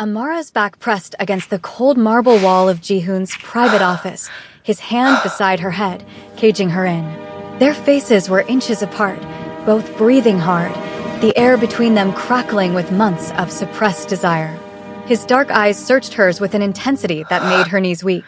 Amara's back pressed against the cold marble wall of Jihoon's private office, his hand beside her head, caging her in. Their faces were inches apart, both breathing hard, the air between them crackling with months of suppressed desire. His dark eyes searched hers with an intensity that made her knees weak.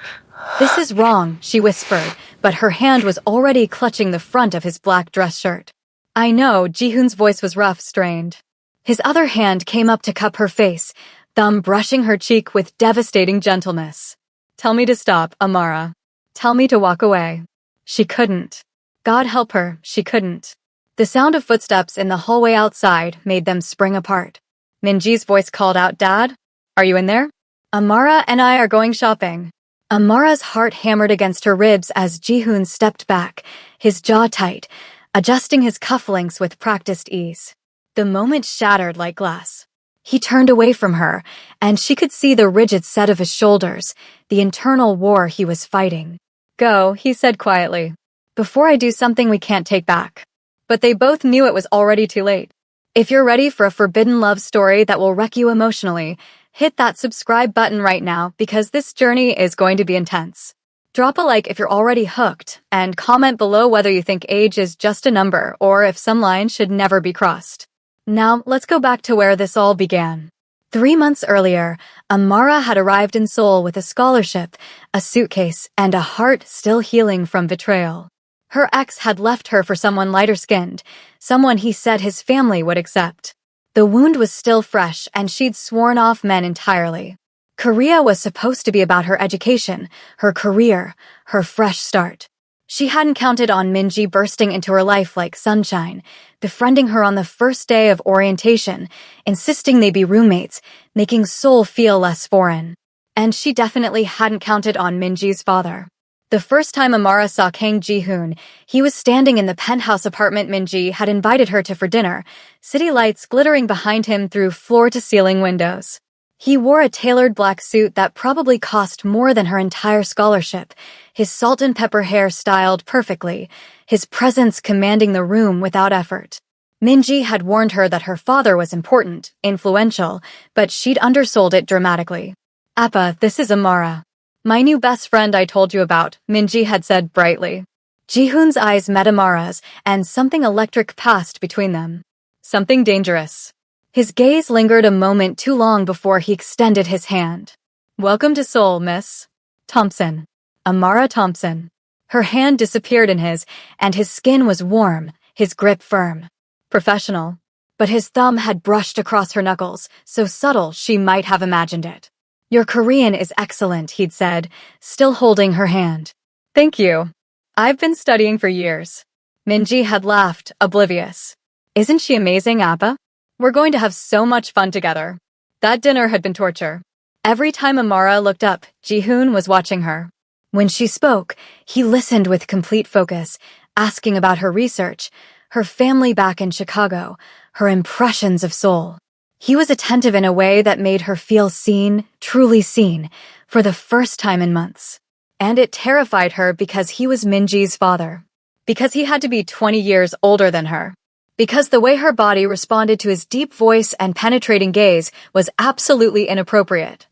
"This is wrong," she whispered, but her hand was already clutching the front of his black dress shirt. "I know," Jihoon's voice was rough, strained. His other hand came up to cup her face, thumb brushing her cheek with devastating gentleness. "Tell me to stop, Amara. Tell me to walk away." She couldn't. God help her, she couldn't. The sound of footsteps in the hallway outside made them spring apart. Minji's voice called out, "Dad? Are you in there? Amara and I are going shopping." Amara's heart hammered against her ribs as Jihoon stepped back, his jaw tight, adjusting his cufflinks with practiced ease. The moment shattered like glass. He turned away from her, and she could see the rigid set of his shoulders, the internal war he was fighting. "Go," he said quietly, "before I do something we can't take back." But they both knew it was already too late. If you're ready for a forbidden love story that will wreck you emotionally, hit that subscribe button right now because this journey is going to be intense. Drop a like if you're already hooked, and comment below whether you think age is just a number or if some lines should never be crossed. Now, let's go back to where this all began. 3 months earlier, Amara had arrived in Seoul with a scholarship, a suitcase, and a heart still healing from betrayal. Her ex had left her for someone lighter-skinned, someone he said his family would accept. The wound was still fresh, and she'd sworn off men entirely. Korea was supposed to be about her education, her career, her fresh start. She hadn't counted on Minji bursting into her life like sunshine, befriending her on the first day of orientation, insisting they be roommates, making Seoul feel less foreign. And she definitely hadn't counted on Minji's father. The first time Amara saw Kang Ji-hoon, he was standing in the penthouse apartment Minji had invited her to for dinner, city lights glittering behind him through floor-to-ceiling windows. He wore a tailored black suit that probably cost more than her entire scholarship, his salt and pepper hair styled perfectly, his presence commanding the room without effort. Minji had warned her that her father was important, influential, but she'd undersold it dramatically. "Appa, this is Amara. My new best friend I told you about," Minji had said brightly. Jihoon's eyes met Amara's, and something electric passed between them. Something dangerous. His gaze lingered a moment too long before he extended his hand. "Welcome to Seoul, Miss Thompson. Amara Thompson." Her hand disappeared in his, and his skin was warm, his grip firm. Professional. But his thumb had brushed across her knuckles, so subtle she might have imagined it. "Your Korean is excellent," he'd said, still holding her hand. "Thank you. I've been studying for years." Minji had laughed, oblivious. "Isn't she amazing, Appa? We're going to have so much fun together." That dinner had been torture. Every time Amara looked up, Jihoon was watching her. When she spoke, he listened with complete focus, asking about her research, her family back in Chicago, her impressions of Seoul. He was attentive in a way that made her feel seen, truly seen, for the first time in months. And it terrified her because he was Minji's father. Because he had to be 20 years older than her. Because the way her body responded to his deep voice and penetrating gaze was absolutely inappropriate.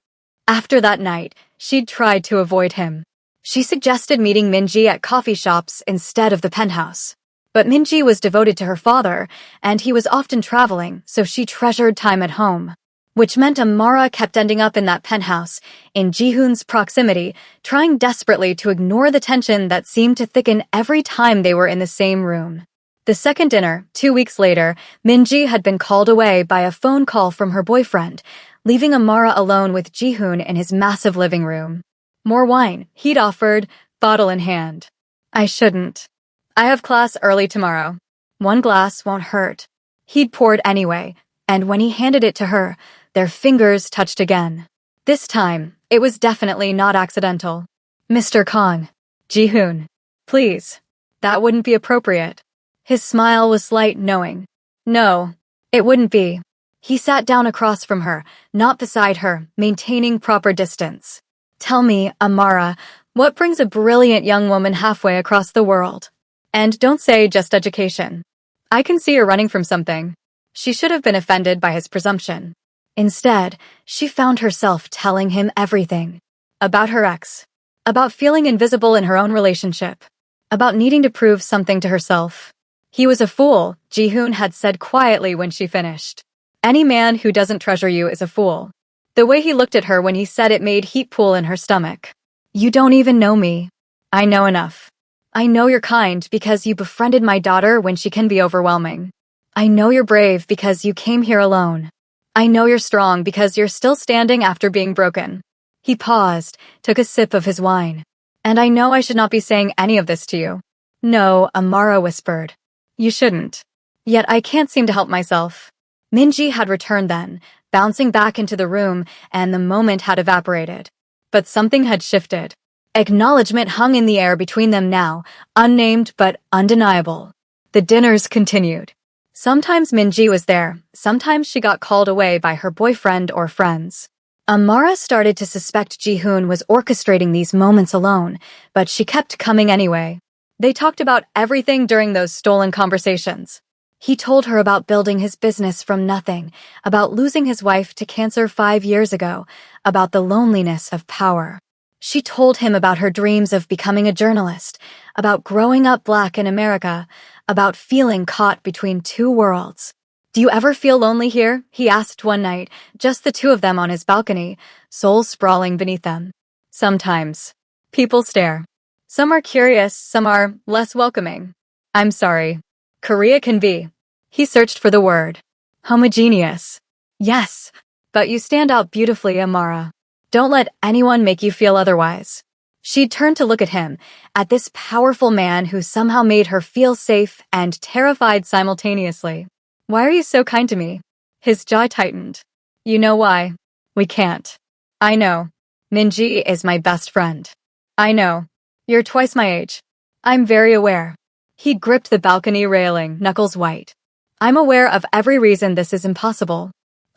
After that night, she'd tried to avoid him. She suggested meeting Minji at coffee shops instead of the penthouse. But Minji was devoted to her father, and he was often traveling, so she treasured time at home. Which meant Amara kept ending up in that penthouse, in Jihoon's proximity, trying desperately to ignore the tension that seemed to thicken every time they were in the same room. The second dinner, 2 weeks later, Minji had been called away by a phone call from her boyfriend, leaving Amara alone with Jihoon in his massive living room. "More wine," he'd offered, bottle in hand. "I shouldn't. I have class early tomorrow. 1 glass won't hurt." He'd poured anyway, and when he handed it to her, their fingers touched again. This time, it was definitely not accidental. "Mr. Kong. Jihoon. Please. That wouldn't be appropriate." His smile was slight, knowing. No, it wouldn't be. He sat down across from her, not beside her, maintaining proper distance. "Tell me, Amara, what brings a brilliant young woman halfway across the world? And don't say just education. I can see you're running from something." She should have been offended by his presumption. Instead, she found herself telling him everything. About her ex. About feeling invisible in her own relationship. About needing to prove something to herself. He was a fool, Ji-hoon had said quietly when she finished. Any man who doesn't treasure you is a fool. The way he looked at her when he said it made heat pool in her stomach. You don't even know me. I know enough. I know you're kind because you befriended my daughter when she can be overwhelming. I know you're brave because you came here alone. I know you're strong because you're still standing after being broken. He paused, took a sip of his wine. And I know I should not be saying any of this to you. No, Amara whispered. You shouldn't. Yet I can't seem to help myself. Minji had returned then, bouncing back into the room, and the moment had evaporated. But something had shifted. Acknowledgement hung in the air between them now, unnamed but undeniable. The dinners continued. Sometimes Minji was there, sometimes she got called away by her boyfriend or friends. Amara started to suspect Ji-hoon was orchestrating these moments alone, but she kept coming anyway. They talked about everything during those stolen conversations. He told her about building his business from nothing, about losing his wife to cancer 5 years ago, about the loneliness of power. She told him about her dreams of becoming a journalist, about growing up Black in America, about feeling caught between two worlds. Do you ever feel lonely here? He asked one night, just the two of them on his balcony, souls sprawling beneath them. Sometimes. People stare. Some are curious, some are less welcoming. I'm sorry. Korea can be. He searched for the word. Homogeneous. Yes. But you stand out beautifully, Amara. Don't let anyone make you feel otherwise. She'd turned to look at him, at this powerful man who somehow made her feel safe and terrified simultaneously. Why are you so kind to me? His jaw tightened. You know why? We can't. I know. Minji is my best friend. I know. You're twice my age. I'm very aware. He gripped the balcony railing, knuckles white. I'm aware of every reason this is impossible.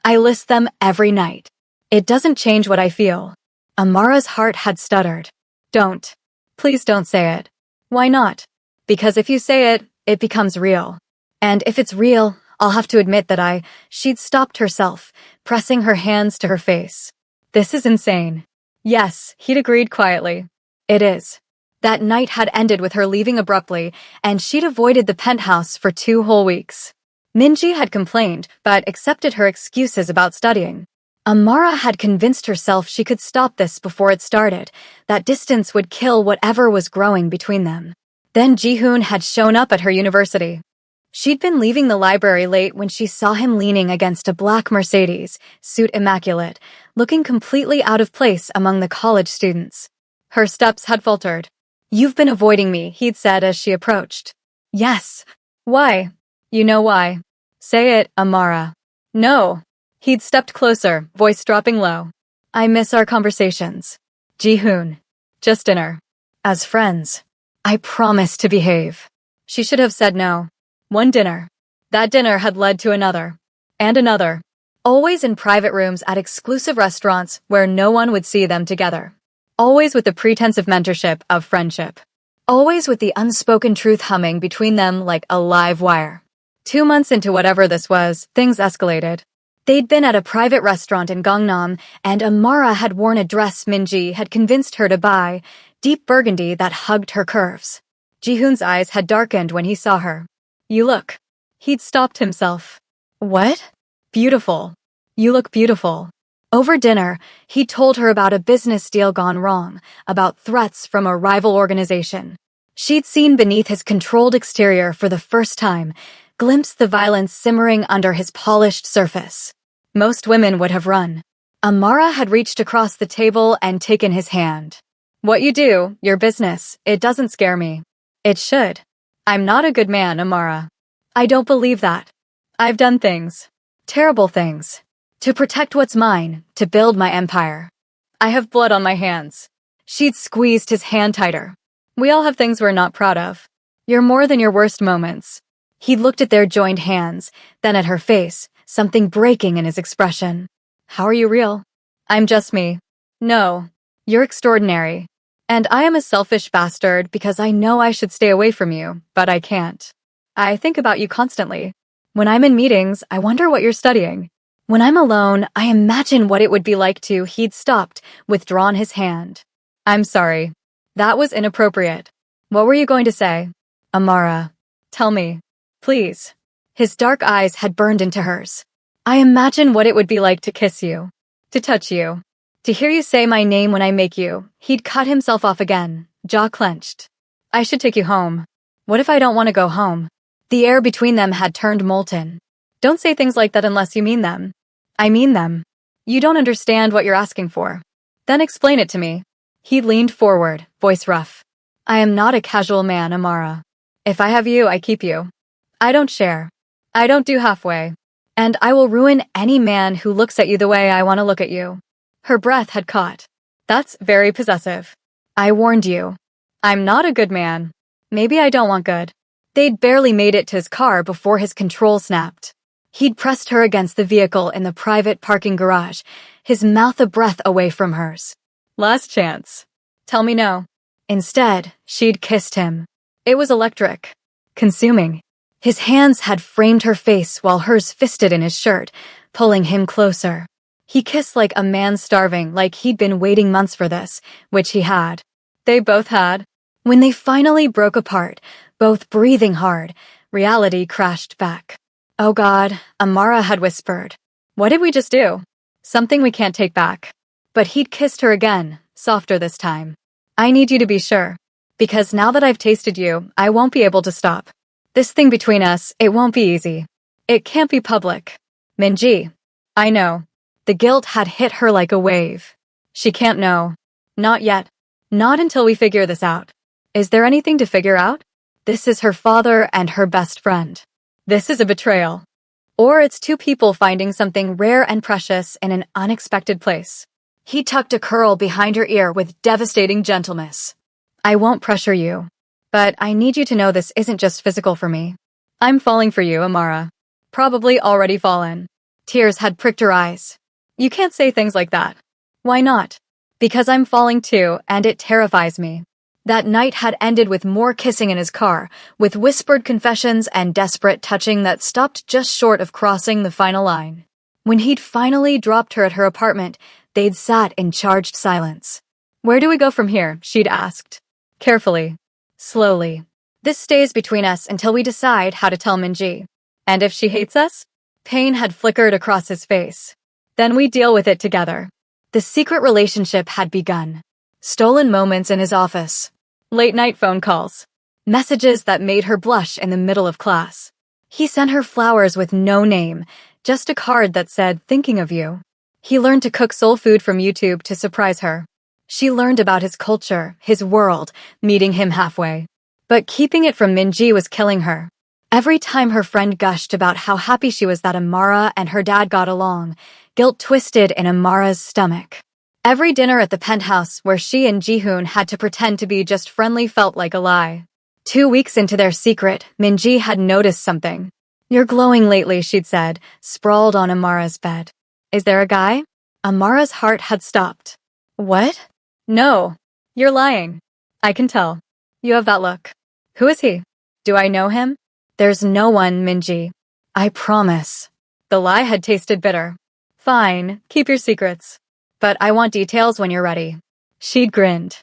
I list them every night. It doesn't change what I feel. Amara's heart had stuttered. Don't. Please don't say it. Why not? Because if you say it, it becomes real. And if it's real, I'll have to admit that she'd stopped herself, pressing her hands to her face. This is insane. Yes, he'd agreed quietly. It is. That night had ended with her leaving abruptly, and she'd avoided the penthouse for 2 whole weeks. Minji had complained, but accepted her excuses about studying. Amara had convinced herself she could stop this before it started, that distance would kill whatever was growing between them. Then Ji-hoon had shown up at her university. She'd been leaving the library late when she saw him leaning against a black Mercedes, suit immaculate, looking completely out of place among the college students. Her steps had faltered. You've been avoiding me, he'd said as she approached. Yes. Why? You know why. Say it, Amara. No. He'd stepped closer, voice dropping low. I miss our conversations. Ji-hoon. Just dinner. As friends. I promise to behave. She should have said no. One dinner. That dinner had led to another. And another. Always in private rooms at exclusive restaurants where no one would see them together. Always with the pretense of mentorship, of friendship. Always with the unspoken truth humming between them like a live wire. 2 months into whatever this was, things escalated. They'd been at a private restaurant in Gangnam, and Amara had worn a dress Minji had convinced her to buy, deep burgundy that hugged her curves. Ji-hoon's eyes had darkened when he saw her. You look. He'd stopped himself. What? Beautiful. You look beautiful. Over dinner, he told her about a business deal gone wrong, about threats from a rival organization. She'd seen beneath his controlled exterior for the first time, glimpsed the violence simmering under his polished surface. Most women would have run. Amara had reached across the table and taken his hand. What you do, your business, it doesn't scare me. It should. I'm not a good man, Amara. I don't believe that. I've done things. Terrible things. To protect what's mine, to build my empire. I have blood on my hands. She'd squeezed his hand tighter. We all have things we're not proud of. You're more than your worst moments. He looked at their joined hands, then at her face, something breaking in his expression. How are you real? I'm just me. No. You're extraordinary. And I am a selfish bastard because I know I should stay away from you, but I can't. I think about you constantly. When I'm in meetings, I wonder what you're studying. When I'm alone, I imagine what it would be like to. He'd stopped, withdrawn his hand. I'm sorry. That was inappropriate. What were you going to say? Amara. Tell me. Please. His dark eyes had burned into hers. I imagine what it would be like to kiss you. To touch you. To hear you say my name when I make you. He'd cut himself off again, jaw clenched. I should take you home. What if I don't want to go home? The air between them had turned molten. Don't say things like that unless you mean them. I mean them. You don't understand what you're asking for. Then explain it to me. He leaned forward, voice rough. I am not a casual man, Amara. If I have you, I keep you. I don't share. I don't do halfway. And I will ruin any man who looks at you the way I want to look at you. Her breath had caught. That's very possessive. I warned you. I'm not a good man. Maybe I don't want good. They'd barely made it to his car before his control snapped. He'd pressed her against the vehicle in the private parking garage, his mouth a breath away from hers. Last chance. Tell me no. Instead, she'd kissed him. It was electric. Consuming. His hands had framed her face while hers fisted in his shirt, pulling him closer. He kissed like a man starving, like he'd been waiting months for this, which he had. They both had. When they finally broke apart, both breathing hard, reality crashed back. Oh God, Amara had whispered. What did we just do? Something we can't take back. But he'd kissed her again, softer this time. I need you to be sure. Because now that I've tasted you, I won't be able to stop. This thing between us, it won't be easy. It can't be public. Minji. I know. The guilt had hit her like a wave. She can't know. Not yet. Not until we figure this out. Is there anything to figure out? This is her father and her best friend. This is a betrayal. Or it's two people finding something rare and precious in an unexpected place. He tucked a curl behind her ear with devastating gentleness. I won't pressure you. But I need you to know this isn't just physical for me. I'm falling for you, Amara. Probably already fallen. Tears had pricked her eyes. You can't say things like that. Why not? Because I'm falling too, and it terrifies me. That night had ended with more kissing in his car, with whispered confessions and desperate touching that stopped just short of crossing the final line. When he'd finally dropped her at her apartment, they'd sat in charged silence. Where do we go from here? She'd asked. Carefully. Slowly. This stays between us until we decide how to tell Minji. And if she hates us? Pain had flickered across his face. Then we deal with it together. The secret relationship had begun. Stolen moments in his office. Late-night phone calls. Messages that made her blush in the middle of class. He sent her flowers with no name, just a card that said, thinking of you. He learned to cook soul food from YouTube to surprise her. She learned about his culture, his world, meeting him halfway. But keeping it from Minji was killing her. Every time her friend gushed about how happy she was that Amara and her dad got along, guilt twisted in Amara's stomach. Every dinner at the penthouse where she and Jihoon had to pretend to be just friendly felt like a lie. 2 weeks into their secret, Minji had noticed something. You're glowing lately, she'd said, sprawled on Amara's bed. Is there a guy? Amara's heart had stopped. What? No. You're lying. I can tell. You have that look. Who is he? Do I know him? There's no one, Minji. I promise. The lie had tasted bitter. Fine, keep your secrets. But I want details when you're ready. She'd grinned.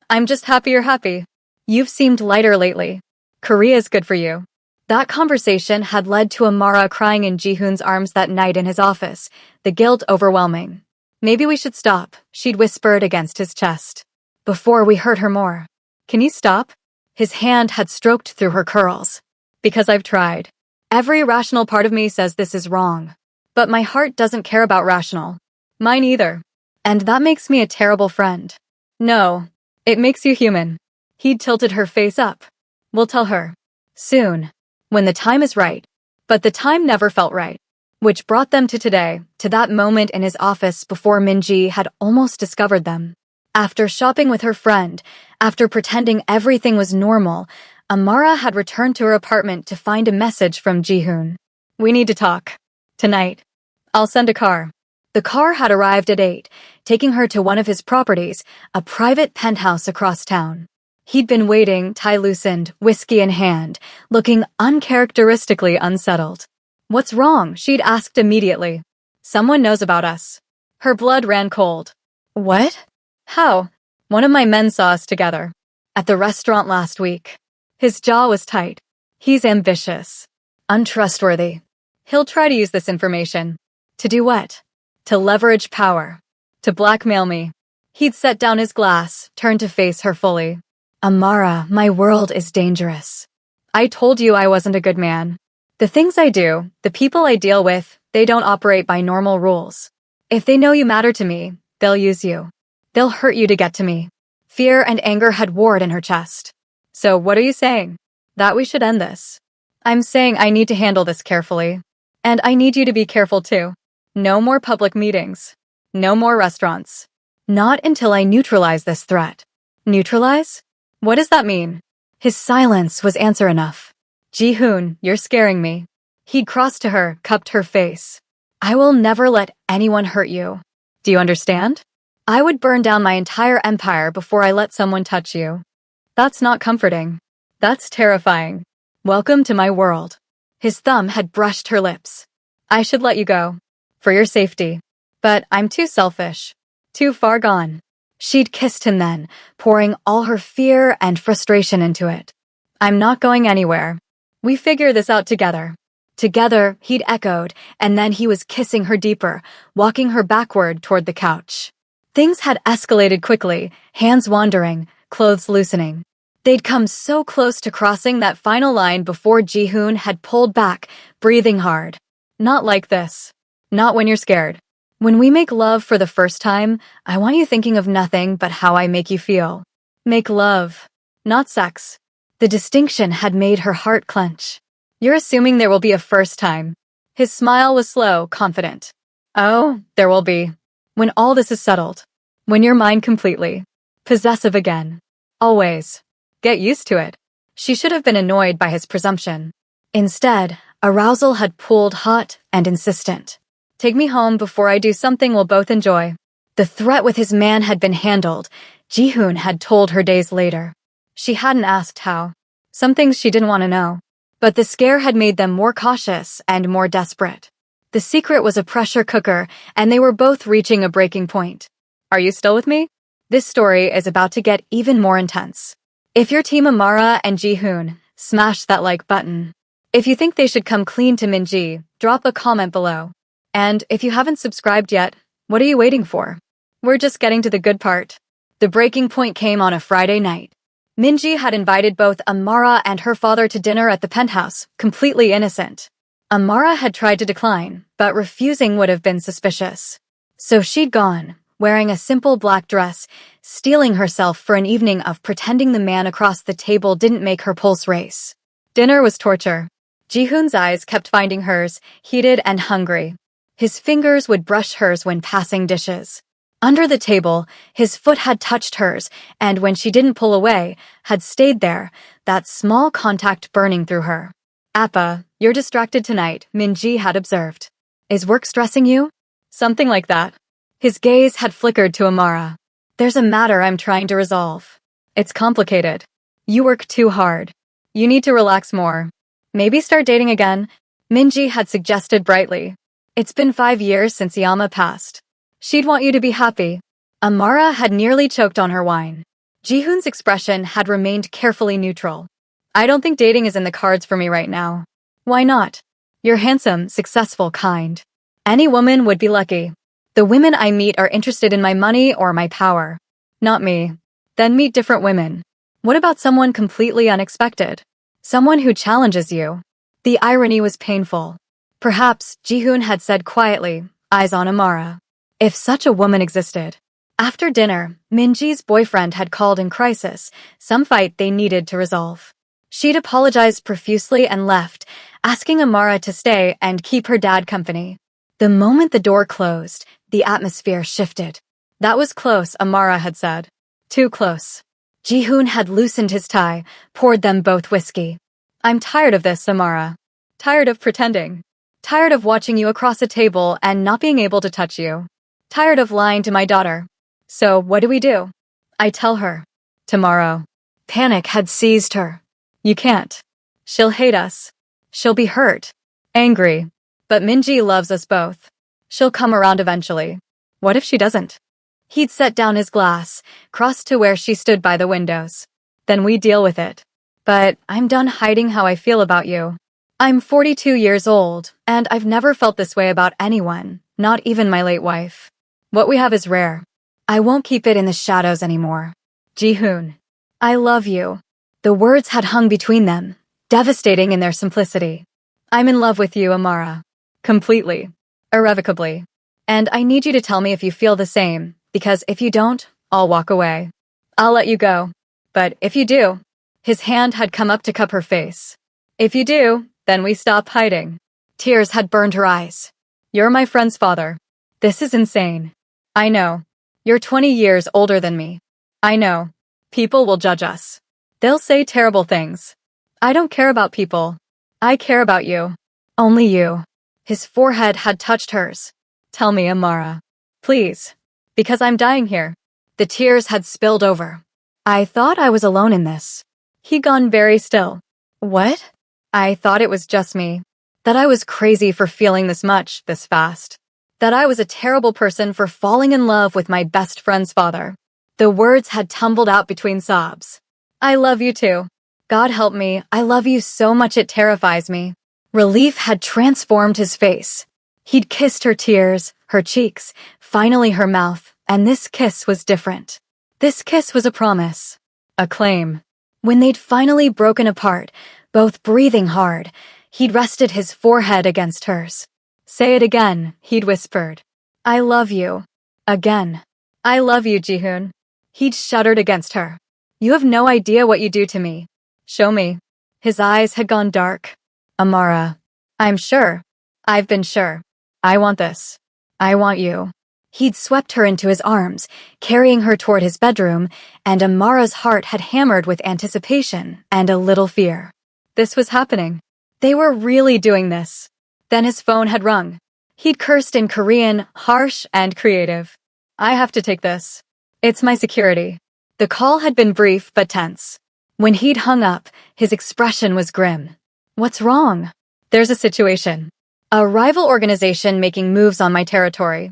I'm just happy you're happy. You've seemed lighter lately. Korea's good for you. That conversation had led to Amara crying in Jihoon's arms that night in his office, the guilt overwhelming. Maybe we should stop, she'd whispered against his chest. Before we hurt her more. Can you stop? His hand had stroked through her curls. Because I've tried. Every rational part of me says this is wrong. But my heart doesn't care about rational. Mine either. And that makes me a terrible friend. No, it makes you human. He'd tilted her face up. We'll tell her. Soon. When the time is right. But the time never felt right. Which brought them to today, to that moment in his office before Minji had almost discovered them. After shopping with her friend, after pretending everything was normal, Amara had returned to her apartment to find a message from Jihoon. We need to talk. Tonight. I'll send a car. The car had arrived at 8, taking her to one of his properties, a private penthouse across town. He'd been waiting, tie loosened, whiskey in hand, looking uncharacteristically unsettled. What's wrong? She'd asked immediately. Someone knows about us. Her blood ran cold. What? How? One of my men saw us together. At the restaurant last week. His jaw was tight. He's ambitious. Untrustworthy. He'll try to use this information. To do what? To leverage power. To blackmail me. He'd set down his glass, turned to face her fully. Amara, my world is dangerous. I told you I wasn't a good man. The things I do, the people I deal with, they don't operate by normal rules. If they know you matter to me, they'll use you. They'll hurt you to get to me. Fear and anger had warred in her chest. So what are you saying? That we should end this. I'm saying I need to handle this carefully. And I need you to be careful too. No more public meetings. No more restaurants. Not until I neutralize this threat. Neutralize? What does that mean? His silence was answer enough. Ji-hoon, you're scaring me. He'd crossed to her, cupped her face. I will never let anyone hurt you. Do you understand? I would burn down my entire empire before I let someone touch you. That's not comforting. That's terrifying. Welcome to my world. His thumb had brushed her lips. I should let you go. For your safety. But I'm too selfish. Too far gone. She'd kissed him then, pouring all her fear and frustration into it. I'm not going anywhere. We figure this out together. Together, he'd echoed, and then he was kissing her deeper, walking her backward toward the couch. Things had escalated quickly, hands wandering, clothes loosening. They'd come so close to crossing that final line before Ji-hoon had pulled back, breathing hard. Not like this. Not when you're scared. When we make love for the first time, I want you thinking of nothing but how I make you feel. Make love, not sex. The distinction had made her heart clench. You're assuming there will be a first time. His smile was slow, confident. Oh, there will be. When all this is settled. When you're mine completely. Possessive again. Always. Get used to it. She should have been annoyed by his presumption. Instead, arousal had pulled hot and insistent. Take me home before I do something we'll both enjoy. The threat with his man had been handled. Ji-hoon had told her days later. She hadn't asked how. Some things she didn't want to know. But the scare had made them more cautious and more desperate. The secret was a pressure cooker, and they were both reaching a breaking point. Are you still with me? This story is about to get even more intense. If you're Team Amara and Ji-hoon, smash that like button. If you think they should come clean to Min-ji, drop a comment below. And if you haven't subscribed yet, what are you waiting for? We're just getting to the good part. The breaking point came on a Friday night. Min-ji had invited both Amara and her father to dinner at the penthouse, completely innocent. Amara had tried to decline, but refusing would have been suspicious. So she'd gone, wearing a simple black dress, steeling herself for an evening of pretending the man across the table didn't make her pulse race. Dinner was torture. Ji-hoon's eyes kept finding hers, heated and hungry. His fingers would brush hers when passing dishes. Under the table, his foot had touched hers, and when she didn't pull away, had stayed there, that small contact burning through her. Appa, you're distracted tonight, Min-ji had observed. Is work stressing you? Something like that. His gaze had flickered to Amara. There's a matter I'm trying to resolve. It's complicated. You work too hard. You need to relax more. Maybe start dating again, Min-ji had suggested brightly. It's been 5 years since Yama passed. She'd want you to be happy. Amara had nearly choked on her wine. Ji-hoon's expression had remained carefully neutral. I don't think dating is in the cards for me right now. Why not? You're handsome, successful, kind. Any woman would be lucky. The women I meet are interested in my money or my power. Not me. Then meet different women. What about someone completely unexpected? Someone who challenges you. The irony was painful. Perhaps, Ji-hoon had said quietly, eyes on Amara. If such a woman existed. After dinner, Min-ji's boyfriend had called in crisis, some fight they needed to resolve. She'd apologized profusely and left, asking Amara to stay and keep her dad company. The moment the door closed, the atmosphere shifted. That was close, Amara had said. Too close. Ji-hoon had loosened his tie, poured them both whiskey. I'm tired of this, Amara. Tired of pretending. Tired of watching you across a table and not being able to touch you. Tired of lying to my daughter. So what do? I tell her. Tomorrow. Panic had seized her. You can't. She'll hate us. She'll be hurt. Angry. But Min-ji loves us both. She'll come around eventually. What if she doesn't? He'd set down his glass, crossed to where she stood by the windows. Then we deal with it. But I'm done hiding how I feel about you. I'm 42 years old, and I've never felt this way about anyone, not even my late wife. What we have is rare. I won't keep it in the shadows anymore. Ji-hoon, I love you. The words had hung between them, devastating in their simplicity. I'm in love with you, Amara. Completely. Irrevocably. And I need you to tell me if you feel the same, because if you don't, I'll walk away. I'll let you go. But if you do, his hand had come up to cup her face. If you do, then we stop hiding. Tears had burned her eyes. You're my friend's father. This is insane. I know. You're 20 years older than me. I know. People will judge us. They'll say terrible things. I don't care about people. I care about you. Only you. His forehead had touched hers. Tell me, Amara. Please. Because I'm dying here. The tears had spilled over. I thought I was alone in this. He'd gone very still. What? I thought it was just me. That I was crazy for feeling this much, this fast. That I was a terrible person for falling in love with my best friend's father. The words had tumbled out between sobs. I love you too. God help me, I love you so much it terrifies me. Relief had transformed his face. He'd kissed her tears, her cheeks, finally her mouth, and this kiss was different. This kiss was a promise. A claim. When they'd finally broken apart, both breathing hard, he'd rested his forehead against hers. Say it again, he'd whispered. I love you. Again. I love you, Ji-hoon. He'd shuddered against her. You have no idea what you do to me. Show me. His eyes had gone dark. Amara. I'm sure. I've been sure. I want this. I want you. He'd swept her into his arms, carrying her toward his bedroom, and Amara's heart had hammered with anticipation and a little fear. This was happening. They were really doing this. Then his phone had rung. He'd cursed in Korean, harsh and creative. I have to take this. It's my security. The call had been brief but tense. When he'd hung up, his expression was grim. What's wrong? There's a situation. A rival organization making moves on my territory.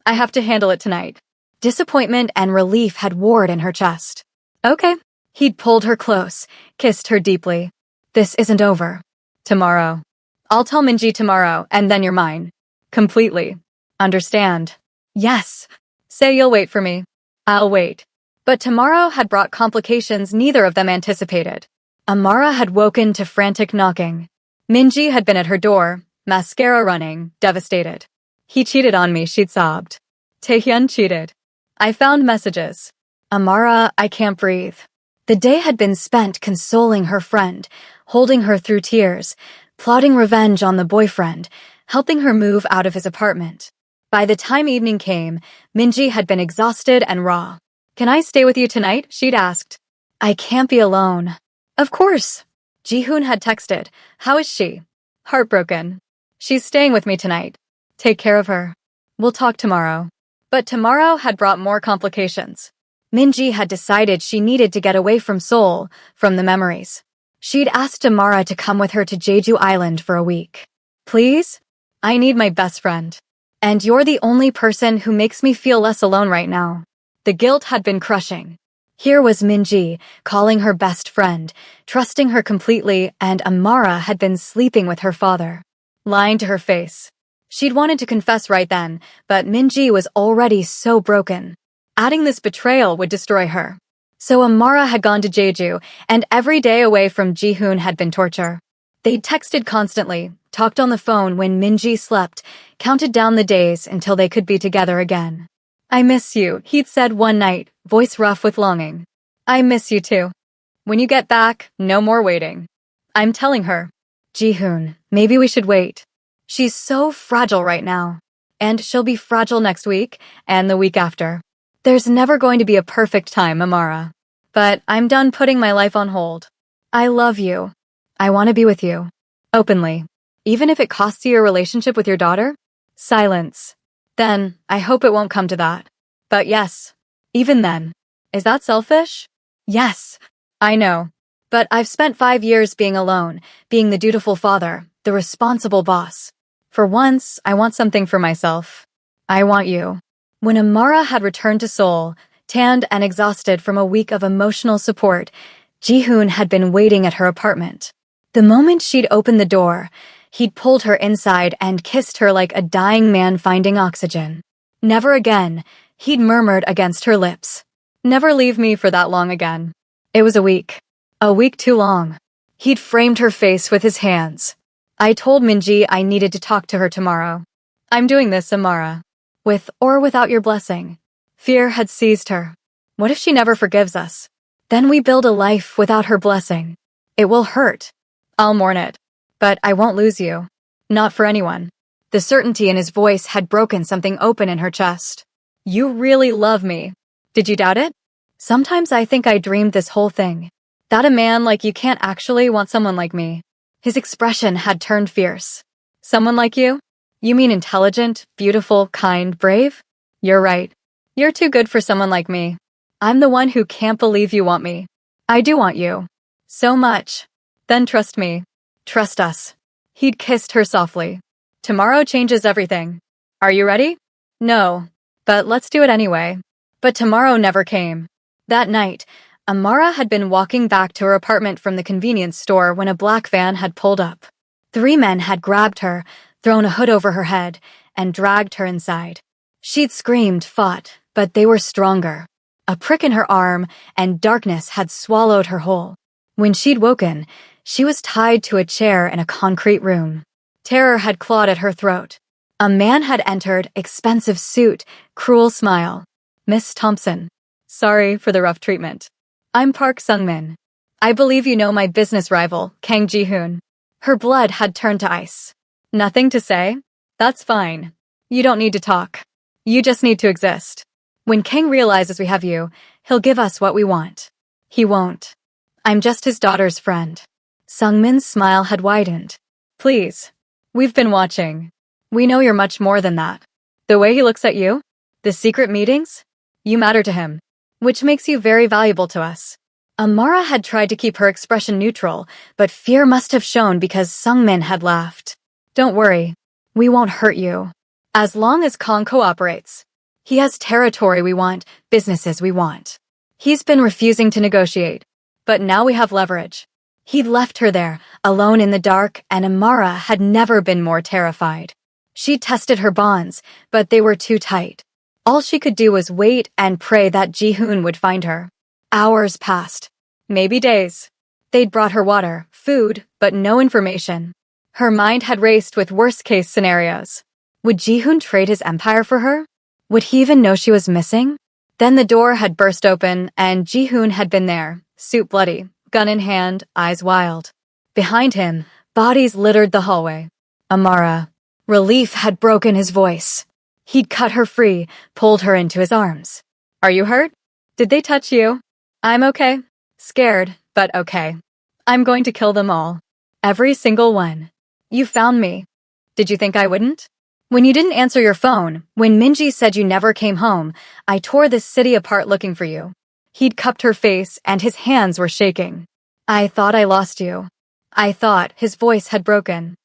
I have to handle it tonight. Disappointment and relief had warred in her chest. Okay. He'd pulled her close, kissed her deeply. This isn't over. Tomorrow. I'll tell Minji tomorrow, and then you're mine. Completely. Understand? Yes. Say you'll wait for me. I'll wait. But tomorrow had brought complications neither of them anticipated. Amara had woken to frantic knocking. Minji had been at her door, mascara running, devastated. He cheated on me, she'd sobbed. Taehyun cheated. I found messages. Amara, I can't breathe. The day had been spent consoling her friend, holding her through tears, plotting revenge on the boyfriend, helping her move out of his apartment. By the time evening came, Minji had been exhausted and raw. Can I stay with you tonight? She'd asked. I can't be alone. Of course. Ji-hoon had texted. How is she? Heartbroken. She's staying with me tonight. Take care of her. We'll talk tomorrow. But tomorrow had brought more complications. Minji had decided she needed to get away from Seoul, from the memories. She'd asked Amara to come with her to Jeju Island for a week. Please? I need my best friend. And you're the only person who makes me feel less alone right now. The guilt had been crushing. Here was Minji, calling her best friend, trusting her completely, and Amara had been sleeping with her father. Lying to her face. She'd wanted to confess right then, but Minji was already so broken. Adding this betrayal would destroy her. So Amara had gone to Jeju, and every day away from Ji-hoon had been torture. They'd texted constantly, talked on the phone when Minji slept, counted down the days until they could be together again. I miss you, he'd said one night, voice rough with longing. I miss you too. When you get back, no more waiting. I'm telling her. Ji-hoon, maybe we should wait. She's so fragile right now. And she'll be fragile next week, and the week after. There's never going to be a perfect time, Amara. But I'm done putting my life on hold. I love you. I want to be with you. Openly. Even if it costs you your relationship with your daughter? Silence. Then, I hope it won't come to that. But yes. Even then. Is that selfish? Yes. I know. But I've spent 5 years being alone, being the dutiful father, the responsible boss. For once, I want something for myself. I want you. When Amara had returned to Seoul, tanned and exhausted from a week of emotional support, Ji-hoon had been waiting at her apartment. The moment she'd opened the door, he'd pulled her inside and kissed her like a dying man finding oxygen. Never again, he'd murmured against her lips. Never leave me for that long again. It was a week. A week too long. He'd framed her face with his hands. I told Minji I needed to talk to her tomorrow. I'm doing this, Amara. With or without your blessing. Fear had seized her. What if she never forgives us? Then we build a life without her blessing. It will hurt. I'll mourn it. But I won't lose you. Not for anyone. The certainty in his voice had broken something open in her chest. You really love me. Did you doubt it? Sometimes I think I dreamed this whole thing. That a man like you can't actually want someone like me. His expression had turned fierce. Someone like you? You mean intelligent, beautiful, kind, brave? You're right. You're too good for someone like me. I'm the one who can't believe you want me. I do want you. So much. Then trust me. Trust us. He'd kissed her softly. Tomorrow changes everything. Are you ready? No. But let's do it anyway. But tomorrow never came. That night, Amara had been walking back to her apartment from the convenience store when a black van had pulled up. 3 men had grabbed her, thrown a hood over her head, and dragged her inside. She'd screamed, fought, but they were stronger. A prick in her arm, and darkness had swallowed her whole. When she'd woken, she was tied to a chair in a concrete room. Terror had clawed at her throat. A man had entered, expensive suit, cruel smile. Miss Thompson. Sorry for the rough treatment. I'm Park Sungmin. I believe you know my business rival, Kang Ji-hoon. Her blood had turned to ice. Nothing to say? That's fine. You don't need to talk. You just need to exist. When Kang realizes we have you, he'll give us what we want. He won't. I'm just his daughter's friend. Sungmin's smile had widened. Please. We've been watching. We know you're much more than that. The way he looks at you? The secret meetings? You matter to him. Which makes you very valuable to us. Amara had tried to keep her expression neutral, but fear must have shown because Sungmin had laughed. Don't worry. We won't hurt you. As long as Kang cooperates. He has territory we want, businesses we want. He's been refusing to negotiate. But now we have leverage. He'd left her there, alone in the dark, and Amara had never been more terrified. She tested her bonds, but they were too tight. All she could do was wait and pray that Ji-hoon would find her. Hours passed. Maybe days. They'd brought her water, food, but no information. Her mind had raced with worst-case scenarios. Would Ji-hoon trade his empire for her? Would he even know she was missing? Then the door had burst open, and Ji-hoon had been there, suit bloody, gun in hand, eyes wild. Behind him, bodies littered the hallway. Amara. Relief had broken his voice. He'd cut her free, pulled her into his arms. Are you hurt? Did they touch you? I'm okay. Scared, but okay. I'm going to kill them all. Every single one. You found me. Did you think I wouldn't? When you didn't answer your phone, when Minji said you never came home, I tore this city apart looking for you. He'd cupped her face and his hands were shaking. I thought I lost you. I thought his voice had broken.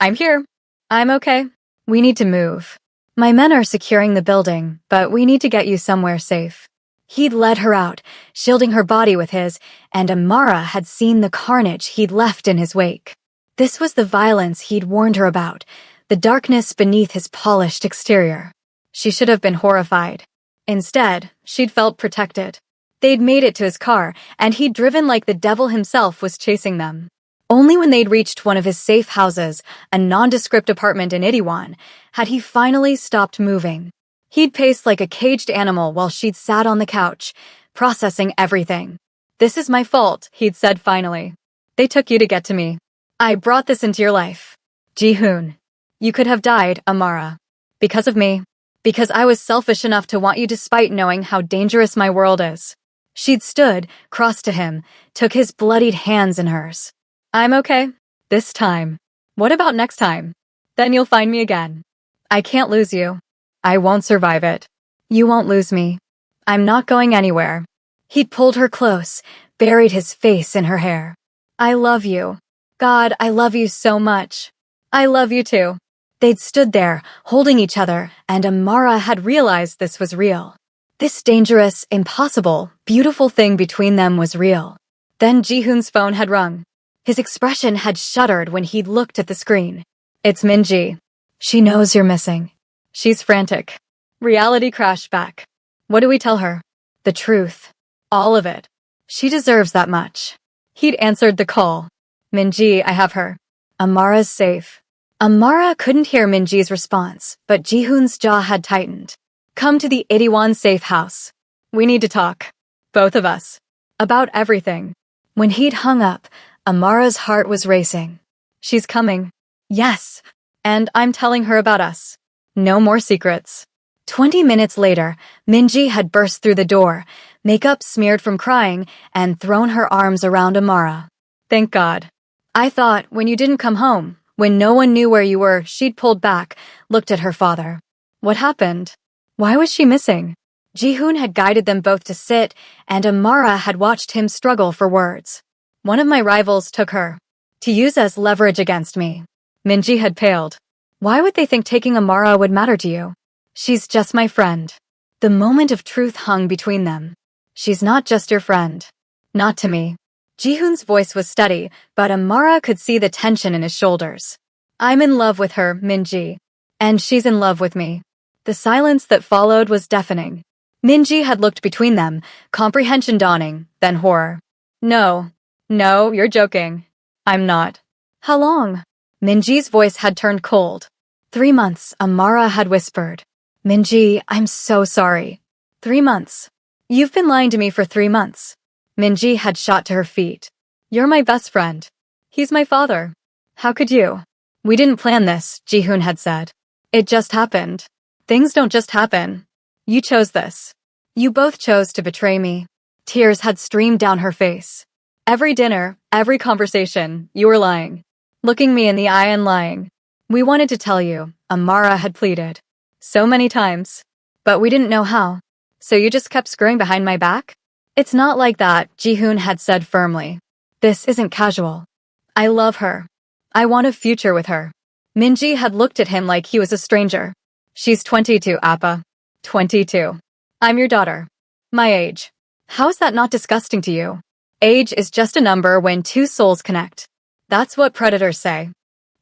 I'm here. I'm okay. We need to move. My men are securing the building, but we need to get you somewhere safe. He'd led her out, shielding her body with his, and Amara had seen the carnage he'd left in his wake. This was the violence he'd warned her about, the darkness beneath his polished exterior. She should have been horrified. Instead, she'd felt protected. They'd made it to his car, and he'd driven like the devil himself was chasing them. Only when they'd reached one of his safe houses, a nondescript apartment in Itaewon, had he finally stopped moving. He'd paced like a caged animal while she'd sat on the couch, processing everything. This is my fault, he'd said finally. They took you to get to me. I brought this into your life. Ji-hoon. You could have died, Amara. Because of me. Because I was selfish enough to want you despite knowing how dangerous my world is. She'd stood, crossed to him, took his bloodied hands in hers. I'm okay. This time. What about next time? Then you'll find me again. I can't lose you. I won't survive it. You won't lose me. I'm not going anywhere. He'd pulled her close, buried his face in her hair. I love you. God, I love you so much. I love you too. They'd stood there, holding each other, and Amara had realized this was real. This dangerous, impossible, beautiful thing between them was real. Then Jihoon's phone had rung. His expression had shuddered when he'd looked at the screen. It's Minji. She knows you're missing. She's frantic. Reality crashed back. What do we tell her? The truth. All of it. She deserves that much. He'd answered the call. Minji, I have her. Amara's safe. Amara couldn't hear Minji's response, but Jihoon's jaw had tightened. Come to the Itaewon safe house. We need to talk. Both of us. About everything. When he'd hung up, Amara's heart was racing. She's coming. Yes. And I'm telling her about us. No more secrets. 20 minutes later, Minji had burst through the door, makeup smeared from crying, and thrown her arms around Amara. Thank God. I thought, when you didn't come home, when no one knew where you were, she'd pulled back, looked at her father. What happened? Why was she missing? Jihoon had guided them both to sit, and Amara had watched him struggle for words. One of my rivals took her. To use as leverage against me. Minji had paled. Why would they think taking Amara would matter to you? She's just my friend. The moment of truth hung between them. She's not just your friend. Not to me. Jihoon's voice was steady, but Amara could see the tension in his shoulders. I'm in love with her, Minji. And she's in love with me. The silence that followed was deafening. Minji had looked between them, comprehension dawning, then horror. No, you're joking. I'm not. How long? Minji's voice had turned cold. 3 months, Amara had whispered. Minji, I'm so sorry. 3 months. You've been lying to me for 3 months. Minji had shot to her feet. You're my best friend. He's my father. How could you? We didn't plan this, Jihoon had said. It just happened. Things don't just happen. You chose this. You both chose to betray me. Tears had streamed down her face. Every dinner, every conversation, you were lying. Looking me in the eye and lying. We wanted to tell you, Amara had pleaded. So many times. But we didn't know how. So you just kept screwing behind my back? It's not like that, Jihoon had said firmly. This isn't casual. I love her. I want a future with her. Minji had looked at him like he was a stranger. She's 22, Appa. 22. I'm your daughter. My age. How's that not disgusting to you? Age is just a number when two souls connect. That's what predators say.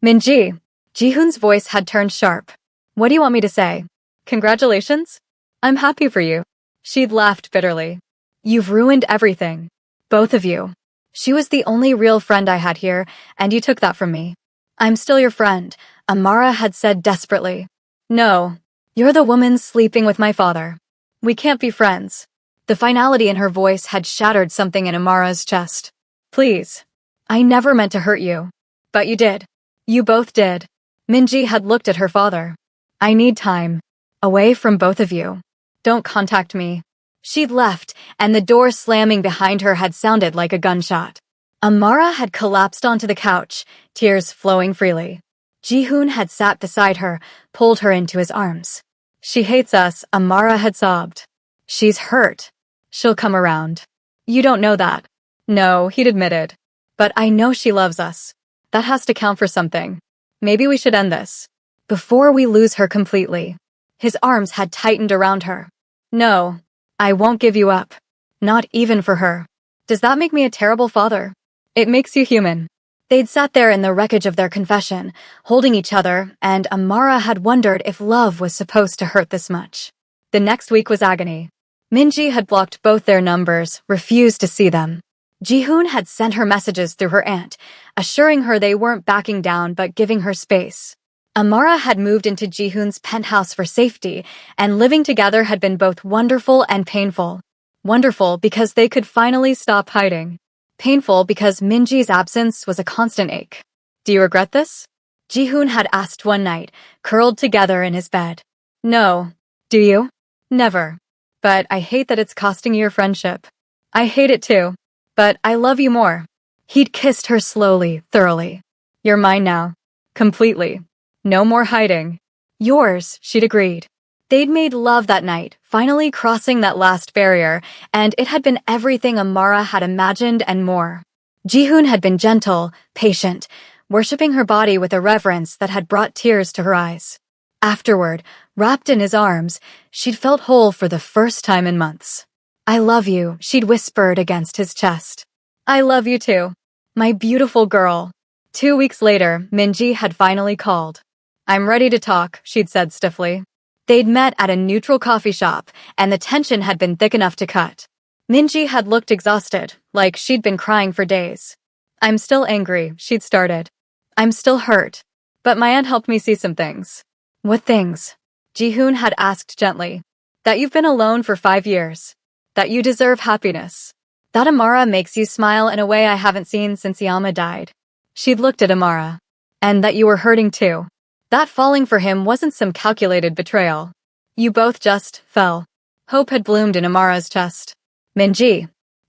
Minji. Jihoon's voice had turned sharp. What do you want me to say? Congratulations? I'm happy for you. She'd laughed bitterly. You've ruined everything. Both of you. She was the only real friend I had here, and you took that from me. I'm still your friend, Amara had said desperately. No. You're the woman sleeping with my father. We can't be friends. The finality in her voice had shattered something in Amara's chest. Please. I never meant to hurt you. But you did. You both did. Minji had looked at her father. I need time. Away from both of you. Don't contact me. She'd left, and the door slamming behind her had sounded like a gunshot. Amara had collapsed onto the couch, tears flowing freely. Jihoon had sat beside her, pulled her into his arms. She hates us, Amara had sobbed. She's hurt. She'll come around. You don't know that. No, he'd admitted. But I know she loves us. That has to count for something. Maybe we should end this. Before we lose her completely. His arms had tightened around her. No, I won't give you up. Not even for her. Does that make me a terrible father? It makes you human. They'd sat there in the wreckage of their confession, holding each other, and Amara had wondered if love was supposed to hurt this much. The next week was agony. Minji had blocked both their numbers, refused to see them. Jihoon had sent her messages through her aunt, assuring her they weren't backing down but giving her space. Amara had moved into Jihoon's penthouse for safety, and living together had been both wonderful and painful. Wonderful because they could finally stop hiding. Painful because Minji's absence was a constant ache. Do you regret this? Jihoon had asked one night, curled together in his bed. No. Do you? Never. But I hate that it's costing you your friendship. I hate it too. But I love you more. He'd kissed her slowly, thoroughly. You're mine now. Completely. No more hiding. Yours, she'd agreed. They'd made love that night, finally crossing that last barrier, and it had been everything Amara had imagined and more. Jihoon had been gentle, patient, worshipping her body with a reverence that had brought tears to her eyes. Afterward, wrapped in his arms, she'd felt whole for the first time in months. "I love you," she'd whispered against his chest. "I love you too, my beautiful girl." 2 weeks later, Minji had finally called. "I'm ready to talk," she'd said stiffly. They'd met at a neutral coffee shop, and the tension had been thick enough to cut. Minji had looked exhausted, like she'd been crying for days. "I'm still angry," she'd started. "I'm still hurt. But my aunt helped me see some things." "What things?" Jihoon had asked gently. "That you've been alone for 5 years. That you deserve happiness. That Amara makes you smile in a way I haven't seen since Yama died." She'd looked at Amara. "And that you were hurting too. That falling for him wasn't some calculated betrayal. You both just fell." Hope had bloomed in Amara's chest. "Minji,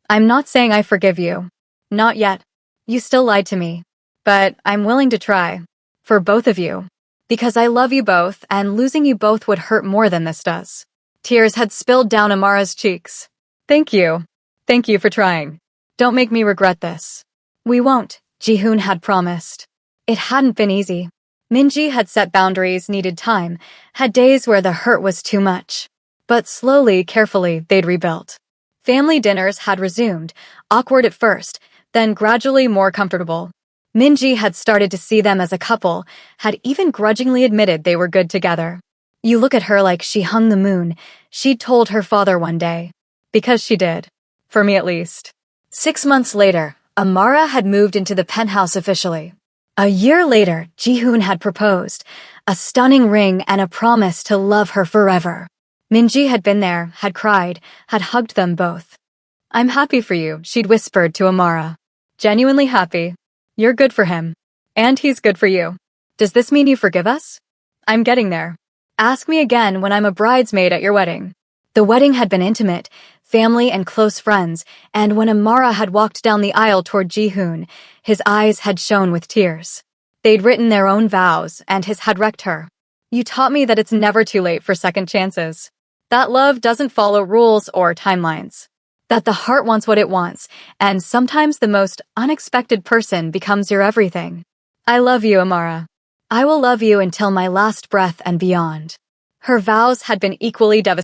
I'm not saying I forgive you. Not yet. You still lied to me. But I'm willing to try. For both of you. Because I love you both, and losing you both would hurt more than this does." Tears had spilled down Amara's cheeks. "Thank you. Thank you for trying. Don't make me regret this." "We won't," Jihoon had promised. It hadn't been easy. Minji had set boundaries, needed time, had days where the hurt was too much. But slowly, carefully, they'd rebuilt. Family dinners had resumed, awkward at first, then gradually more comfortable. Minji had started to see them as a couple, had even grudgingly admitted they were good together. "You look at her like she hung the moon," she'd told her father one day. Because she did. For me at least. 6 months later, Amara had moved into the penthouse officially. A year later, Jihoon had proposed, a stunning ring and a promise to love her forever. Minji had been there, had cried, had hugged them both. "I'm happy for you," she'd whispered to Amara. "Genuinely happy. You're good for him. And he's good for you. Does this mean you forgive us?" "I'm getting there. Ask me again when I'm a bridesmaid at your wedding." The wedding had been intimate, family and close friends, and when Amara had walked down the aisle toward Jihoon, his eyes had shone with tears. They'd written their own vows, and his had wrecked her. "You taught me that it's never too late for second chances. That love doesn't follow rules or timelines. That the heart wants what it wants, and sometimes the most unexpected person becomes your everything. I love you, Amara. I will love you until my last breath and beyond." Her vows had been equally devastating.